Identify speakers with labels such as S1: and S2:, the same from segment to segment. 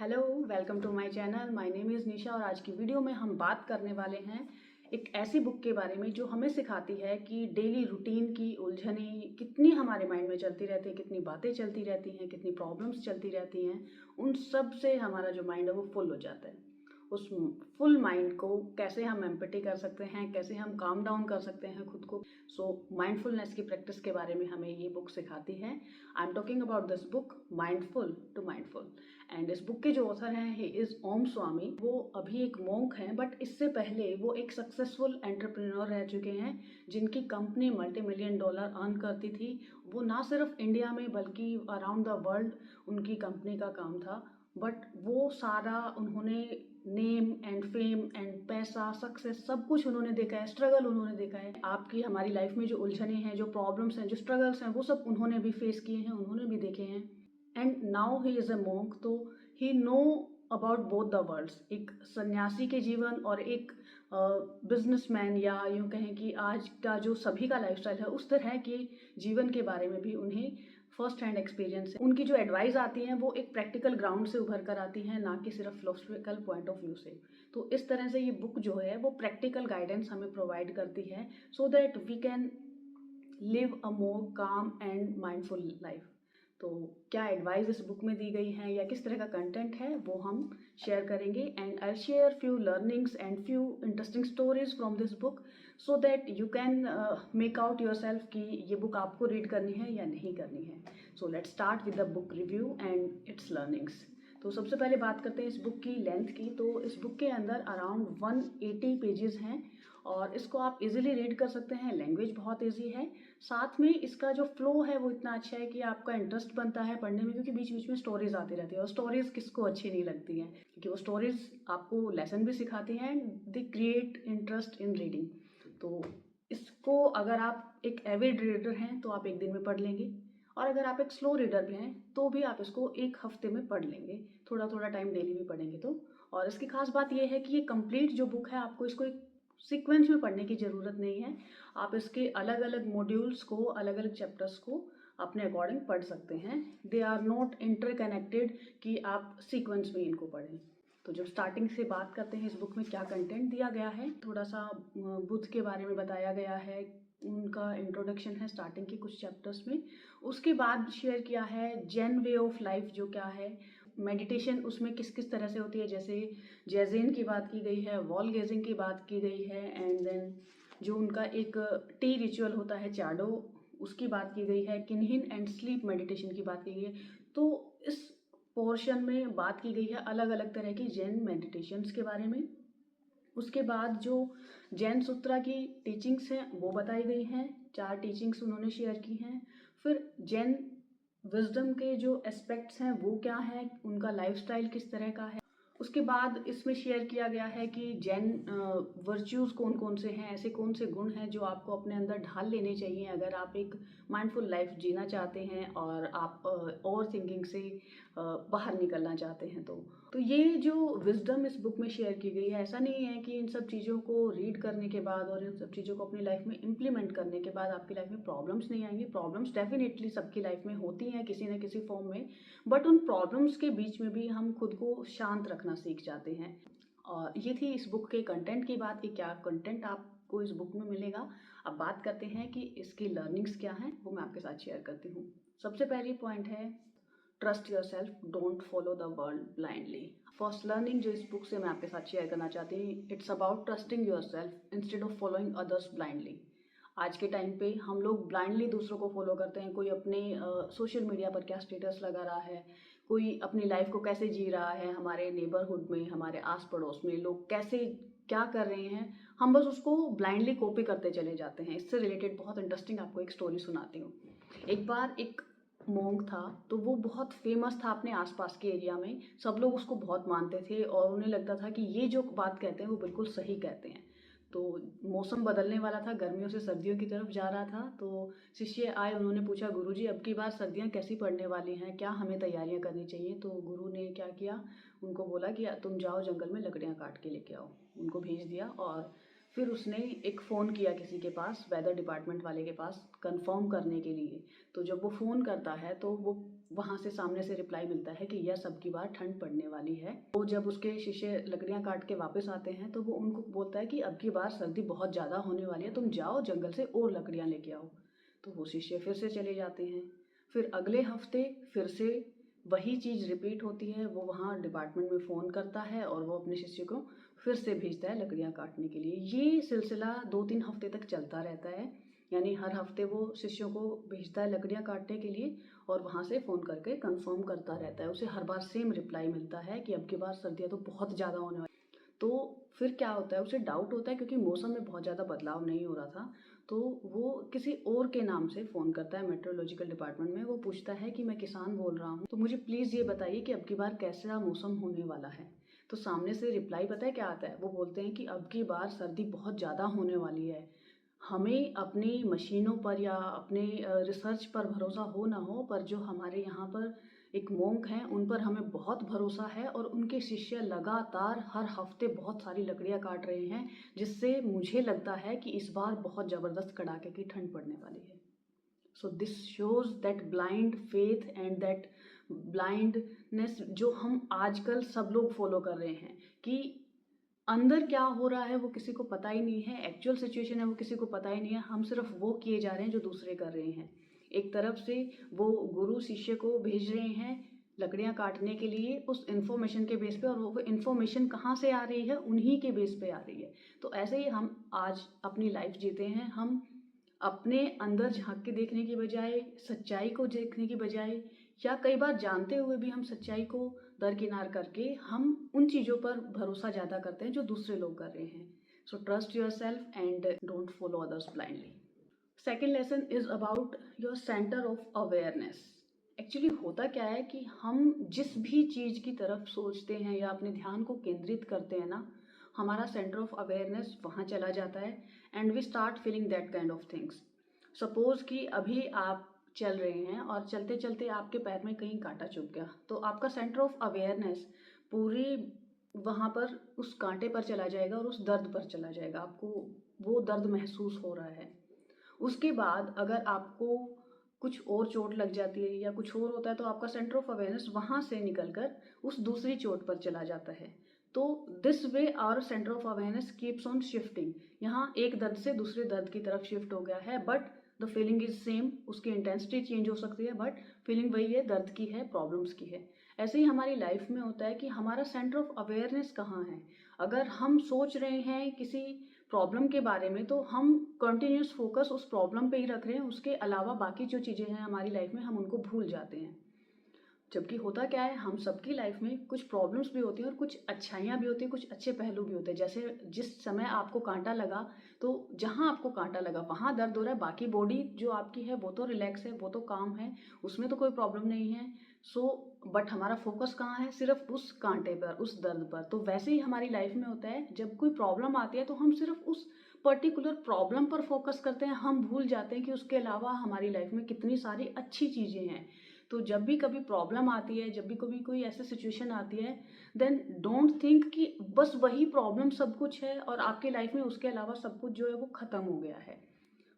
S1: Hello, welcome to my channel. My name is Nisha और आज की वीडियो में हम बात करने वाले हैं एक ऐसी बुक के बारे में जो हमें सिखाती है कि डेली रूटीन की उलझनें कितनी हमारे माइंड में चलती रहती है, कितनी बातें चलती रहती हैं, कितनी प्रॉब्लम्स चलती रहती हैं। उन सब से हमारा जो माइंड है वो फुल हो जाता है। उस फुल माइंड को कैसे हम एम्पैथी कर सकते हैं, कैसे हम काम डाउन कर सकते हैं खुद को। सो माइंडफुलनेस की प्रैक्टिस के बारे में हमें ये बुक सिखाती है। I am talking about this book mindful to mindful. And इस बुक के जो ऑथर हैं ही इज़ ओम स्वामी। वो अभी एक मोंक हैं, बट इससे पहले वो एक सक्सेसफुल एंटरप्रेन्योर रह चुके हैं जिनकी कंपनी $multi-million अर्न करती थी। वो ना सिर्फ इंडिया में बल्कि अराउंड द वर्ल्ड उनकी कंपनी का काम था। बट वो सारा उन्होंने नेम एंड फेम एंड पैसा सक्सेस सब कुछ उन्होंने देखा है, स्ट्रगल उन्होंने देखा है। आपकी हमारी लाइफ में जो उलझने हैं, जो प्रॉब्लम्स हैं, जो स्ट्रगल्स हैं, वो सब उन्होंने भी फेस किए हैं, उन्होंने भी देखे हैं। And now he is a monk, तो he know about both the worlds. एक सन्यासी के जीवन और एक बिजनेसमैन या यूँ कहें कि आज का जो सभी का लाइफस्टाइल है उस तरह के जीवन के बारे में भी उन्हें फर्स्ट हैंड एक्सपीरियंस है। उनकी जो एडवाइस आती हैं वो एक प्रैक्टिकल ग्राउंड से उभर कर आती हैं, ना कि सिर्फ फिलोसफिकल पॉइंट ऑफ व्यू से। तो इस तरह से ये बुक जो है वो प्रैक्टिकल गाइडेंस हमें प्रोवाइड करती है so that we can live a more calm and mindful life. तो क्या एडवाइस इस बुक में दी गई है या किस तरह का कंटेंट है वो हम शेयर करेंगे। And I share few learnings and few interesting stories from this book so that you can make out your self कि ये बुक आपको रीड करनी है या नहीं करनी है। So let start with the book review and it's learnings. तो सबसे पहले बात करते हैं इस बुक की लेंथ की। तो इस बुक के अंदर अराउंड 180 पेजेस हैं और इसको आप इजीली रीड कर सकते हैं। लैंग्वेज बहुत इजी है, साथ में इसका जो फ्लो है वो इतना अच्छा है कि आपका इंटरेस्ट बनता है पढ़ने में, क्योंकि बीच बीच में स्टोरीज आती रहती है और स्टोरीज किसको अच्छी नहीं लगती हैं, क्योंकि वो स्टोरीज आपको लेसन भी सिखाती हैं and they create interest in reading. तो इसको अगर आप एक एविड रीडर हैं तो आप एक दिन में पढ़ लेंगे, और अगर आप एक स्लो रीडर भी हैं तो भी आप इसको एक हफ्ते में पढ़ लेंगे, थोड़ा थोड़ा टाइम डेली भी पढ़ेंगे तो। और इसकी खास बात यह है कि ये कंप्लीट जो बुक है आपको इसको एक सीक्वेंस में पढ़ने की ज़रूरत नहीं है। आप इसके अलग अलग मॉड्यूल्स को, अलग अलग चैप्टर्स को अपने अकॉर्डिंग पढ़ सकते हैं। दे आर नॉट इंटरकनेक्टेड कि आप सीक्वेंस में इनको पढ़ें। तो जब स्टार्टिंग से बात करते हैं इस बुक में क्या कंटेंट दिया गया है, थोड़ा सा बुद्ध के बारे में बताया गया है, उनका इंट्रोडक्शन है स्टार्टिंग के कुछ चैप्टर्स में। उसके बाद शेयर किया है जेन वे ऑफ लाइफ जो क्या है, मेडिटेशन उसमें किस किस तरह से होती है, जैसे जैज़ेन की बात की गई है, वॉल गेजिंग की बात की गई है, एंड देन जो उनका एक टी रिचुअल होता है चाडो उसकी बात की गई है, किन्हिन एंड स्लीप मेडिटेशन की बात की गई है। तो इस पोर्शन में बात की गई है अलग अलग तरह की जैन मेडिटेशंस के बारे में। उसके बाद जो जैन सूत्रा की टीचिंग्स हैं वो बताई गई हैं, 4 टीचिंग्स उन्होंने शेयर की हैं। फिर जैन विजडम के जो एस्पेक्ट्स हैं वो क्या हैं, उनका लाइफस्टाइल किस तरह का है। उसके बाद इसमें शेयर किया गया है कि जैन वर्च्यूज़ कौन कौन से हैं, ऐसे कौन से गुण हैं जो आपको अपने अंदर ढाल लेने चाहिए अगर आप एक माइंडफुल लाइफ जीना चाहते हैं और आप ओवर थिंकिंग से बाहर निकलना चाहते हैं। तो ये जो विजडम इस बुक में शेयर की गई है, ऐसा नहीं है कि इन सब चीज़ों को रीड करने के बाद और इन सब चीज़ों को अपनी लाइफ में इम्प्लीमेंट करने के बाद आपकी लाइफ में प्रॉब्लम्स नहीं आएंगी। प्रॉब्लम्स डेफिनेटली सबकी लाइफ में होती हैं किसी न किसी फॉर्म में, बट उन प्रॉब्लम्स के बीच में भी हम खुद को शांत रखना सीख जाते हैं। और ये थी इस बुक के कंटेंट की बात कि क्या कंटेंट आपको इस बुक में मिलेगा। अब बात करते हैं कि इसकी लर्निंग्स क्या हैं, वो मैं आपके साथ शेयर करती हूँ। सबसे पहली पॉइंट है trust your self, don't follow the world blindly. First learning जो इस बुक से मैं आपके साथ शेयर करना चाहती हूँ, it's about trusting your self instead of following others blindly. आज के टाइम पे हम लोग ब्लाइंडली दूसरों को फॉलो करते हैं। कोई अपने सोशल मीडिया पर क्या स्टेटस लगा रहा है, कोई अपनी लाइफ को कैसे जी रहा है, हमारे नेबरहुड में, हमारे आस पड़ोस में लोग कैसे क्या कर रहे हैं, हम बस उसको ब्लाइंडली कॉपी करते चले जाते हैं। इससे रिलेटेड बहुत इंटरेस्टिंग आपको एक स्टोरी सुनाती हूँ। एक बार एक मोंक था, तो वो बहुत फेमस था अपने आसपास के एरिया में, सब लोग उसको बहुत मानते थे और उन्हें लगता था कि ये जो बात कहते हैं वो बिल्कुल सही कहते हैं। तो मौसम बदलने वाला था, गर्मियों से सर्दियों की तरफ जा रहा था। तो शिष्य आए, उन्होंने पूछा गुरुजी अब की बार सर्दियाँ कैसी पड़ने वाली हैं, क्या हमें तैयारियां करनी चाहिए। तो गुरु ने क्या किया, उनको बोला कि तुम जाओ जंगल में लकड़ियाँ काट के लेके आओ। उनको भेज दिया और फिर उसने एक फ़ोन किया किसी के पास, वेदर डिपार्टमेंट वाले के पास, कंफर्म करने के लिए। तो जब वो फ़ोन करता है तो वो वहाँ से सामने से रिप्लाई मिलता है कि यस अब की बार ठंड पड़ने वाली है। तो जब उसके शिष्य लकड़ियाँ काट के वापस आते हैं तो वो उनको बोलता है कि अब की बार सर्दी बहुत ज़्यादा होने वाली है, तुम जाओ जंगल से और लकड़ियाँ लेके आओ। तो वो शिष्य फिर से चले जाते हैं। फिर अगले हफ्ते फिर से वही चीज़ रिपीट होती है। वो वहाँ डिपार्टमेंट में फ़ोन करता है और वो अपने शिष्य को फिर से भेजता है लकड़ियाँ काटने के लिए। ये सिलसिला 2-3 हफ्ते तक चलता रहता है। यानी हर हफ्ते वो शिष्यों को भेजता है लकड़ियाँ काटने के लिए और वहाँ से फ़ोन करके कंफर्म करता रहता है। उसे हर बार सेम रिप्लाई मिलता है कि अब की बार सर्दियाँ तो बहुत ज़्यादा होने वाली। तो फिर क्या होता है, उसे डाउट होता है क्योंकि मौसम में बहुत ज़्यादा बदलाव नहीं हो रहा था। तो वो किसी और के नाम से फ़ोन करता है मेट्रोलॉजिकल डिपार्टमेंट में। वो पूछता है कि मैं किसान बोल रहा हूँ, तो मुझे प्लीज़ ये बताइए कि अब की बार कैसा मौसम होने वाला है। तो सामने से रिप्लाई पता है क्या आता है? वो बोलते हैं कि अब की बार सर्दी बहुत ज़्यादा होने वाली है। हमें अपनी मशीनों पर या अपने रिसर्च पर भरोसा हो ना हो, पर जो हमारे यहाँ पर एक मोंक हैं उन पर हमें बहुत भरोसा है और उनके शिष्य लगातार हर हफ्ते बहुत सारी लकड़ियाँ काट रहे हैं, जिससे मुझे लगता है कि इस बार बहुत ज़बरदस्त कड़ाके की ठंड पड़ने वाली है। So this shows that blind faith and that blindness जो हम आजकल सब लोग फॉलो कर रहे हैं कि अंदर क्या हो रहा है वो किसी को पता ही नहीं है, एक्चुअल सिचुएशन है वो किसी को पता ही नहीं है। हम सिर्फ वो किए जा रहे हैं जो दूसरे कर रहे हैं। एक तरफ से वो गुरु शिष्य को भेज रहे हैं लकड़ियाँ काटने के लिए उस इन्फॉर्मेशन के बेस पे, और वो इन्फॉर्मेशन कहाँ से आ रही है? उन्हीं के बेस पे आ रही है। तो ऐसे ही हम आज अपनी लाइफ जीते हैं। हम अपने अंदर झाँक के देखने की बजाय, सच्चाई को देखने की बजाय, या कई बार जानते हुए भी हम सच्चाई को दरकिनार करके हम उन चीज़ों पर भरोसा ज़्यादा करते हैं जो दूसरे लोग कर रहे हैं। So trust your self and don't follow others blindly. Second lesson is about your centre of awareness. Actually होता क्या है कि हम जिस भी चीज़ की तरफ सोचते हैं या अपने ध्यान को केंद्रित करते हैं ना, हमारा सेंटर ऑफ अवेयरनेस वहाँ चला जाता है and we start feeling that kind of things. Suppose कि अभी आप चल रहे हैं और चलते चलते आपके पैर में कहीं कांटा चुभ गया, तो आपका सेंटर ऑफ अवेयरनेस पूरी वहाँ पर उस कांटे पर चला जाएगा और उस दर्द पर चला जाएगा। आपको वो दर्द महसूस हो रहा है। उसके बाद अगर आपको कुछ और चोट लग जाती है या कुछ और होता है, तो आपका सेंटर ऑफ अवेयरनेस वहाँ से निकलकर उस दूसरी चोट पर चला जाता है। तो this way our centre of awareness keeps on shifting. यहाँ एक दर्द से दूसरे दर्द की तरफ शिफ्ट हो गया है, but the feeling is same. उसकी इंटेंसिटी चेंज हो सकती है बट फीलिंग वही है, दर्द की है, प्रॉब्लम्स की है। ऐसे ही हमारी लाइफ में होता है कि हमारा सेंटर ऑफ अवेयरनेस कहाँ है। अगर हम सोच रहे हैं किसी प्रॉब्लम के बारे में, तो हम कंटिन्यूस फोकस उस प्रॉब्लम पे ही रख रहे हैं। उसके अलावा बाकी जो चीज़ें हैं हमारी लाइफ में हम उनको भूल जाते हैं। जबकि होता क्या है, हम सबकी लाइफ में कुछ प्रॉब्लम्स भी होती हैं और कुछ अच्छाइयाँ भी होती हैं, कुछ अच्छे पहलू भी होते हैं। जैसे जिस समय आपको कांटा लगा, तो जहाँ आपको कांटा लगा वहाँ दर्द हो रहा है, बाकी बॉडी जो आपकी है वो तो रिलैक्स है, वो तो काम है, उसमें तो कोई प्रॉब्लम नहीं है। बट हमारा फोकस कहाँ है? सिर्फ उस कांटे पर, उस दर्द पर। तो वैसे ही हमारी लाइफ में होता है, जब कोई प्रॉब्लम आती है तो हम सिर्फ उस पर्टिकुलर प्रॉब्लम पर फोकस करते हैं। हम भूल जाते हैं कि उसके अलावा हमारी लाइफ में कितनी सारी अच्छी चीज़ें हैं। तो जब भी कभी प्रॉब्लम आती है, जब भी कभी कोई ऐसी सिचुएशन आती है, देन डोंट थिंक कि बस वही प्रॉब्लम सब कुछ है और आपकी लाइफ में उसके अलावा सब कुछ जो है वो ख़त्म हो गया है।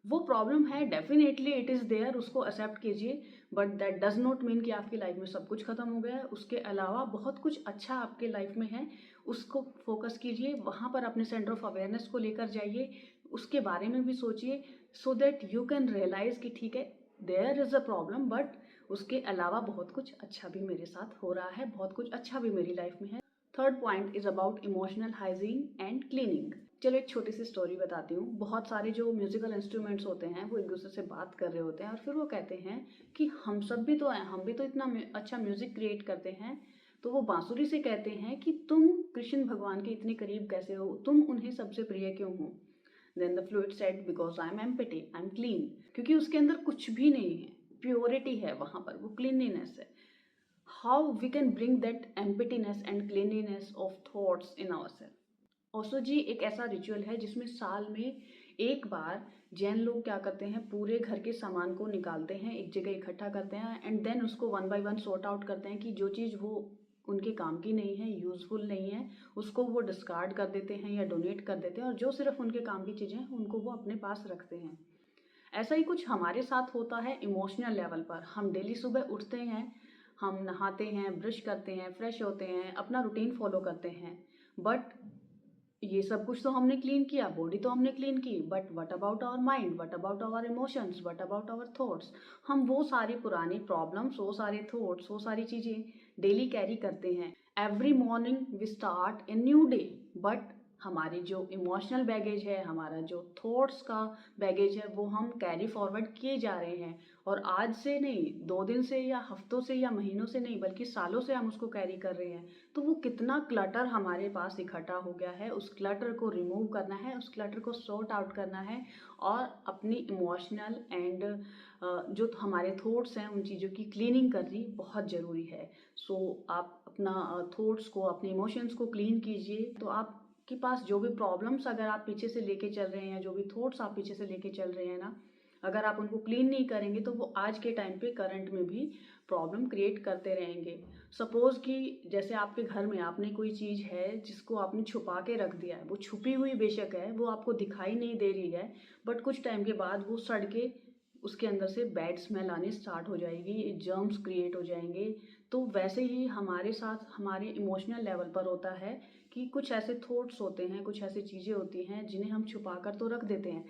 S1: वो प्रॉब्लम है, डेफिनेटली इट इज़ देयर, उसको एक्सेप्ट कीजिए, but that does not mean कि आपकी लाइफ में सब कुछ ख़त्म हो गया है। उसके अलावा बहुत कुछ अच्छा आपके लाइफ में है, उसको फोकस कीजिए, वहाँ पर अपने सेंटर ऑफ अवेयरनेस को लेकर जाइए, उसके बारे में भी सोचिए, so that you can realise कि ठीक है, there is a problem, but उसके अलावा बहुत कुछ अच्छा भी मेरे साथ हो रहा है, बहुत कुछ अच्छा भी मेरी लाइफ में है। Third point is about emotional hygiene and cleaning. चलो एक छोटी सी स्टोरी बताती हूँ। बहुत सारे जो म्यूजिकल इंस्ट्रूमेंट्स होते हैं वो एक दूसरे से बात कर रहे होते हैं और फिर वो कहते हैं कि हम सब भी तो हैं, हम भी तो इतना अच्छा म्यूजिक क्रिएट करते हैं। तो वो बांसुरी से कहते हैं कि तुम कृष्ण भगवान के इतने करीब कैसे हो, तुम उन्हें सबसे प्रिय क्यों हो? Then the flute said, because I am empty, I am clean. क्योंकि उसके अंदर कुछ भी नहीं है, प्योरिटी है वहाँ पर, वो क्लीनलीनेस है। How we can bring that emptiness and cleanliness of thoughts in our self? Osho ji एक ऐसा रिचुअल है जिसमें साल में एक बार जैन लोग क्या करते हैं, पूरे घर के सामान को निकालते हैं, एक जगह इकट्ठा करते हैं एंड देन उसको one by one sort out करते हैं कि जो चीज़ वो उनके काम की नहीं है, यूज़फुल नहीं है, उसको वो डिस्कार्ड कर देते हैं या डोनेट कर देते हैं, और जो सिर्फ उनके काम की चीज़ें हैं उनको वो अपने पास रखते हैं। ऐसा ही कुछ हमारे साथ होता है इमोशनल लेवल पर। हम डेली सुबह उठते हैं, हम नहाते हैं, ब्रश करते हैं, फ्रेश होते हैं, अपना रूटीन फॉलो करते हैं, बट ये सब कुछ तो हमने क्लीन किया, बॉडी तो हमने क्लीन की, but what about our mind, what about our emotions, what about our thoughts. हम वो सारी पुरानी प्रॉब्लम्स, वो सारे थॉट्स, वो सारी चीज़ें डेली कैरी करते हैं। Every morning we start a new day, but हमारी जो इमोशनल बैगेज है, हमारा जो थॉट्स का बैगेज है, वो हम कैरी फॉरवर्ड किए जा रहे हैं। और आज से नहीं, 2 दिन से या हफ्तों से या महीनों से नहीं, बल्कि सालों से हम उसको कैरी कर रहे हैं। तो वो कितना क्लटर हमारे पास इकट्ठा हो गया है, उस क्लटर को रिमूव करना है, उस क्लटर को सॉर्ट आउट करना है और अपनी इमोशनल एंड जो हमारे थॉट्स हैं उन चीज़ों की क्लीनिंग करनी बहुत ज़रूरी है। सो आप अपना थॉट्स को, अपने इमोशंस को क्लीन कीजिए, तो आपके पास जो भी प्रॉब्लम्स अगर आप पीछे से लेके चल रहे हैं, जो भी थॉट्स आप पीछे से लेके चल रहे हैं ना, अगर आप उनको क्लीन नहीं करेंगे तो वो आज के टाइम पे करंट में भी प्रॉब्लम क्रिएट करते रहेंगे। सपोज़ कि जैसे आपके घर में आपने कोई चीज़ है जिसको आपने छुपा के रख दिया है, वो छुपी हुई बेशक है, वो आपको दिखाई नहीं दे रही है, बट कुछ टाइम के बाद वो सड़ के उसके अंदर से बैड स्मेल आनी स्टार्ट हो जाएगी, जर्म्स क्रिएट हो जाएंगे। तो वैसे ही हमारे साथ हमारे इमोशनल लेवल पर होता है कि कुछ ऐसे थॉट्स होते हैं, कुछ ऐसी चीज़ें होती हैं जिन्हें हम छुपा कर तो रख देते हैं।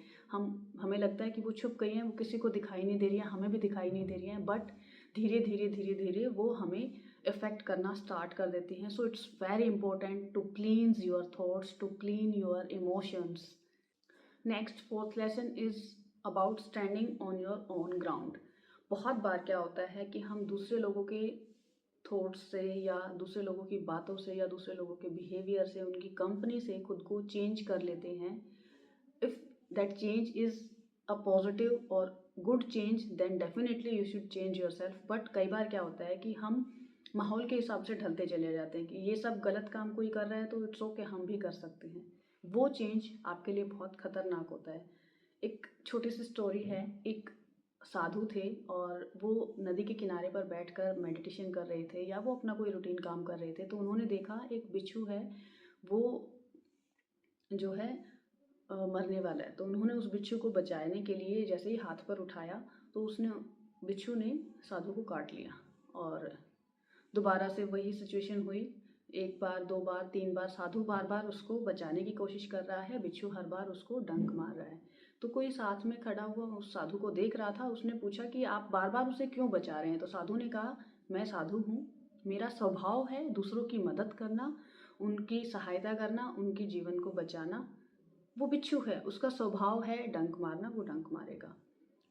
S1: हमें लगता है कि वो छुप गई हैं, वो किसी को दिखाई नहीं दे रही हैं, हमें भी दिखाई नहीं दे रही हैं, बट धीरे धीरे धीरे धीरे वो हमें इफ़ेक्ट करना स्टार्ट कर देती हैं। So it's very important to cleanse your thoughts, to clean your emotions. Next fourth lesson is about standing on your own ground. बहुत बार क्या होता है कि हम दूसरे लोगों के थॉट्स से या दूसरे लोगों की बातों से या दूसरे लोगों के बिहेवियर से, उनकी कंपनी से खुद को चेंज कर लेते हैं। If that change is a positive और good change, then definitely you should change yourself. But कई बार क्या होता है कि हम माहौल के हिसाब से ढलते चले जाते हैं कि ये सब गलत काम कोई कर रहा है तो इट्स ओके, हम भी कर सकते हैं। वो चेंज आपके लिए बहुत खतरनाक होता है। एक छोटी सी स्टोरी है। एक साधु थे और वो नदी के किनारे पर बैठकर मेडिटेशन कर रहे थे या वो अपना कोई रूटीन काम कर रहे थे। तो उन्होंने देखा एक बिच्छू है, वो जो है मरने वाला है। तो उन्होंने उस बिच्छू को बचाने के लिए जैसे ही हाथ पर उठाया तो उसने बिच्छू ने साधु को काट लिया और दोबारा से वही सिचुएशन हुई। 1 बार, 2 बार, 3 बार, साधु बार बार उसको बचाने की कोशिश कर रहा है, बिच्छू हर बार उसको डंक मार रहा है। तो कोई साथ में खड़ा हुआ उस साधु को देख रहा था, उसने पूछा कि आप बार बार उसे क्यों बचा रहे हैं। तो साधु ने कहा, मैं साधु हूँ, मेरा स्वभाव है दूसरों की मदद करना, उनकी सहायता करना, उनके जीवन को बचाना। वो बिच्छू है, उसका स्वभाव है डंक मारना, वो डंक मारेगा।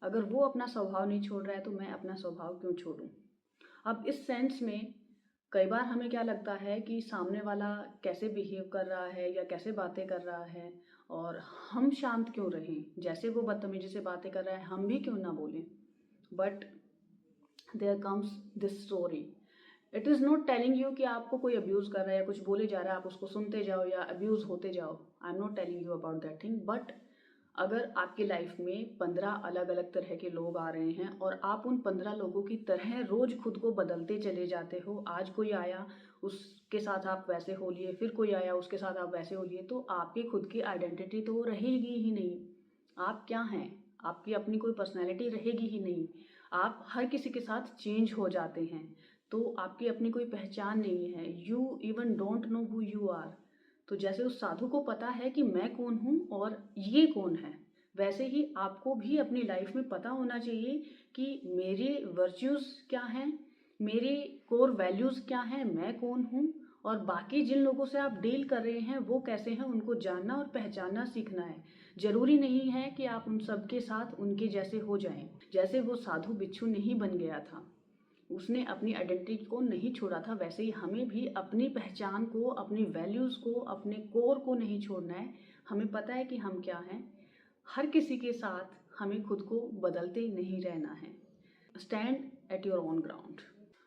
S1: अगर वो अपना स्वभाव नहीं छोड़ रहा है तो मैं अपना स्वभाव क्यों छोड़ूं। अब इस सेंस में कई बार हमें क्या लगता है कि सामने वाला कैसे बिहेव कर रहा है या कैसे बातें कर रहा है और हम शांत क्यों रहें, जैसे वो बदतमीजी से बातें कर रहा है हम भी क्यों ना बोलें। But there comes this story, it is not telling you कि आपको कोई अब्यूज़ कर रहा है या कुछ बोले जा रहा है आप उसको सुनते जाओ या अब्यूज़ होते जाओ। I am not telling you about that thing. But अगर आपकी लाइफ में 15 अलग अलग तरह के लोग आ रहे हैं और आप उन 15 लोगों की तरह रोज खुद को बदलते चले जाते हो, आज कोई आया उसके साथ आप वैसे हो लिए, फिर कोई आया उसके साथ आप वैसे हो लिए, तो आपकी खुद की आइडेंटिटी तो रहेगी ही नहीं। आप क्या हैं, आपकी अपनी कोई पर्सनैलिटी रहेगी ही नहीं। आप हर किसी के साथ चेंज हो जाते हैं, तो आपकी अपनी कोई पहचान नहीं है। You even don't know who you are. तो जैसे उस साधु को पता है कि मैं कौन हूँ और ये कौन है, वैसे ही आपको भी अपनी लाइफ में पता होना चाहिए कि मेरे वर्च्यूज़ क्या हैं, मेरे कोर वैल्यूज़ क्या हैं, मैं कौन हूँ, और बाकी जिन लोगों से आप डील कर रहे हैं वो कैसे हैं, उनको जानना और पहचानना सीखना है। ज़रूरी नहीं है कि आप उन सब के साथ उनके जैसे हो जाएं। जैसे वो साधु बिच्छू नहीं बन गया था, उसने अपनी आइडेंटिटी को नहीं छोड़ा था, वैसे ही हमें भी अपनी पहचान को, अपनी वैल्यूज़ को, अपने कोर को नहीं छोड़ना है। हमें पता है कि हम क्या हैं। हर किसी के साथ हमें खुद को बदलते नहीं रहना है। Stand at your own ground.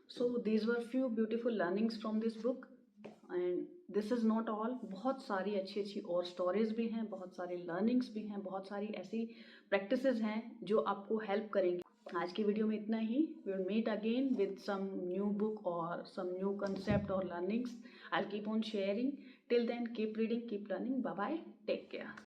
S1: So these were few beautiful learnings from this book and this is not all. बहुत सारी अच्छी अच्छी और स्टोरीज भी हैं, बहुत सारी लर्निंग्स भी हैं, बहुत सारी ऐसी प्रैक्टिसेस हैं जो आपको हेल्प करेंगी। आज की वीडियो में इतना ही। We will meet again with some new book और सम न्यू कंसेप्ट और learnings. I will keep on sharing. Till then keep reading, keep learning. Bye bye, take care.